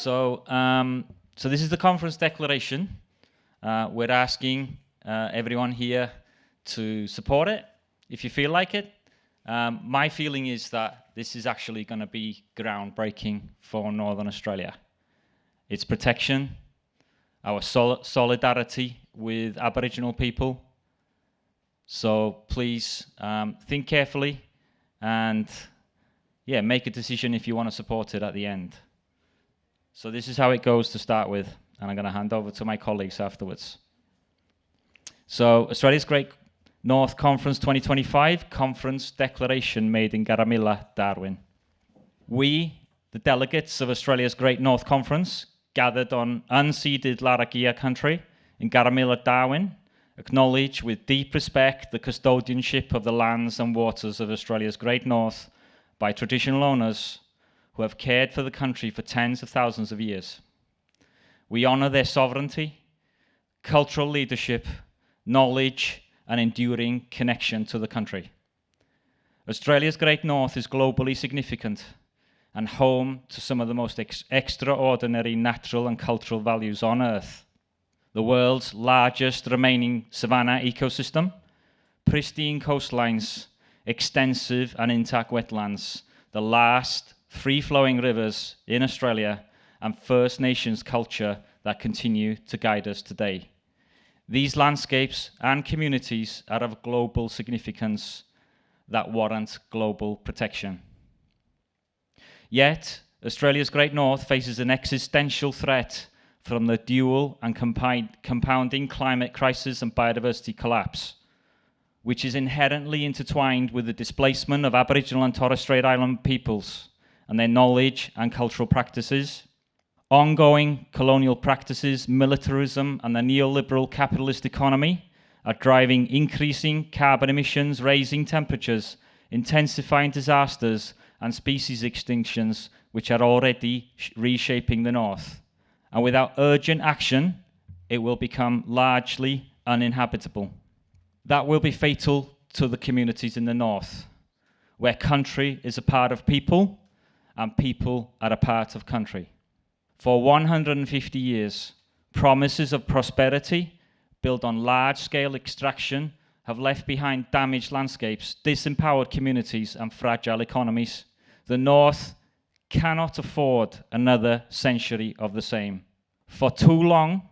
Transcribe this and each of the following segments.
So this is the conference declaration. We're asking everyone here to support it if you feel like it. My feeling is that this is actually going to be groundbreaking for Northern Australia. Its protection, our solidarity with Aboriginal people. So please think carefully and make a decision if you want to support it at the end. So this is how it goes to start with, and I'm going to hand over to my colleagues afterwards. So Australia's Great North Conference 2025 Conference Declaration made in Garamilla, Darwin. We, the delegates of Australia's Great North Conference, gathered on unceded Larrakia country in Garamilla, Darwin, acknowledge with deep respect the custodianship of the lands and waters of Australia's Great North by traditional owners who have cared for the country for tens of thousands of years. We honour their sovereignty, cultural leadership, knowledge, and enduring connection to the country. Australia's Great North is globally significant and home to some of the most extraordinary natural and cultural values on Earth. The world's largest remaining savanna ecosystem, pristine coastlines, extensive and intact wetlands, the last free-flowing rivers in Australia, and First Nations culture that continue to guide us today. These landscapes and communities are of global significance that warrant global protection. Yet, Australia's Great North faces an existential threat from the dual and compounding climate crisis and biodiversity collapse, which is inherently intertwined with the displacement of Aboriginal and Torres Strait Island peoples and their knowledge and cultural practices. Ongoing colonial practices, militarism, and the neoliberal capitalist economy are driving increasing carbon emissions, raising temperatures, intensifying disasters, and species extinctions, which are already reshaping the North. And without urgent action, it will become largely uninhabitable. That will be fatal to the communities in the North, where country is a part of people, and people are a part of country. For 150 years, promises of prosperity built on large-scale extraction have left behind damaged landscapes, disempowered communities, and fragile economies. The North cannot afford another century of the same. For too long,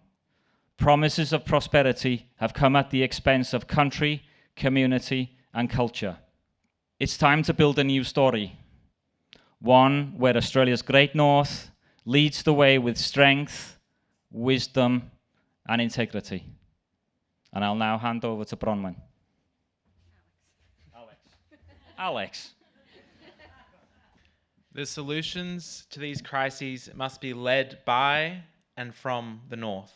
promises of prosperity have come at the expense of country, community, and culture. It's time to build a new story, one where Australia's Great North leads the way with strength, wisdom, and integrity. And I'll now hand over to Bronwyn. Alex. The solutions to these crises must be led by and from the North,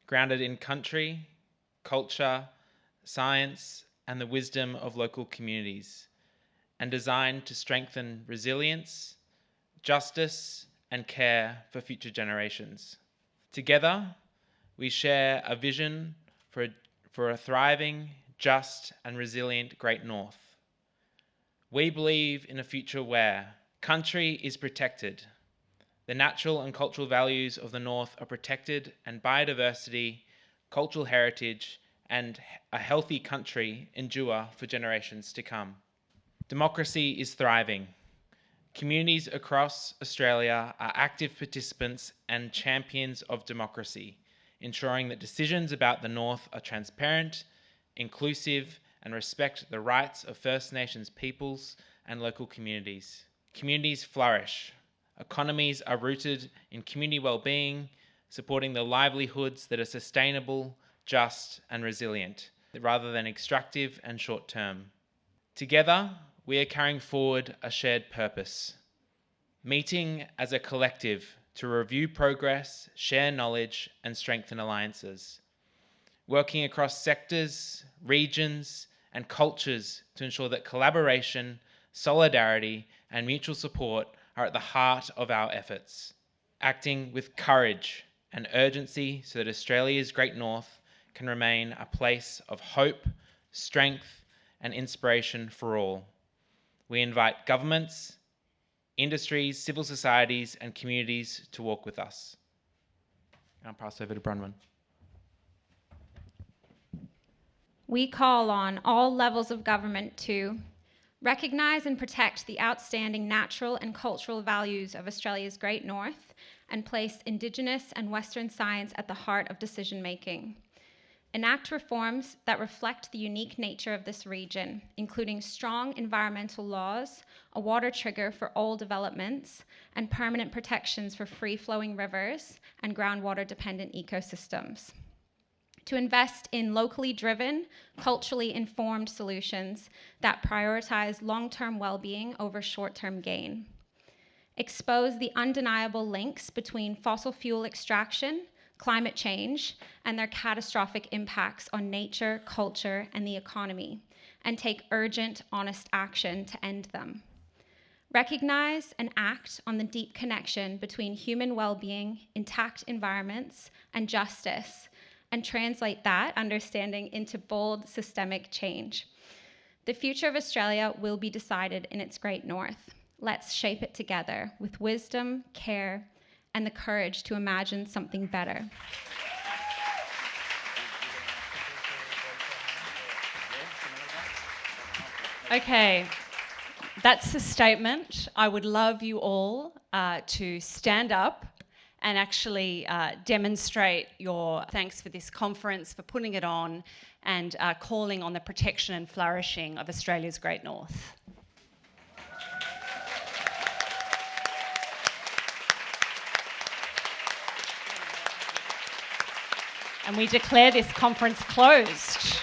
grounded in country, culture, science, and the wisdom of local communities, and designed to strengthen resilience, justice, and care for future generations. Together, we share a vision for a thriving, just, and resilient Great North. We believe in a future where country is protected, the natural and cultural values of the North are protected, and biodiversity, cultural heritage, and a healthy country endure for generations to come. Democracy is thriving. Communities across Australia are active participants and champions of democracy, ensuring that decisions about the North are transparent, inclusive, and respect the rights of First Nations peoples and local communities. Communities flourish. Economies are rooted in community well-being, supporting the livelihoods that are sustainable, just, and resilient, rather than extractive and short-term. Together, we are carrying forward a shared purpose, meeting as a collective to review progress, share knowledge, and strengthen alliances, working across sectors, regions, and cultures to ensure that collaboration, solidarity, and mutual support are at the heart of our efforts, acting with courage and urgency so that Australia's Great North can remain a place of hope, strength, and inspiration for all. We invite governments, industries, civil societies, and communities to walk with us. I'll pass over to Bronwyn. We call on all levels of government to recognise and protect the outstanding natural and cultural values of Australia's Great North and place Indigenous and Western science at the heart of decision-making. Enact reforms that reflect the unique nature of this region, including strong environmental laws, a water trigger for all developments, and permanent protections for free-flowing rivers and groundwater-dependent ecosystems. To invest in locally driven, culturally informed solutions that prioritize long-term well-being over short-term gain. Expose the undeniable links between fossil fuel extraction, climate change, and their catastrophic impacts on nature, culture, and the economy, and take urgent, honest action to end them. Recognize and act on the deep connection between human well-being, intact environments, and justice, and translate that understanding into bold systemic change. The future of Australia will be decided in its Great North. Let's shape it together with wisdom, care, and the courage to imagine something better. Okay, that's the statement. I would love you all to stand up and actually demonstrate your thanks for this conference, for putting it on, and calling on the protection and flourishing of Australia's Great North. And we declare this conference closed.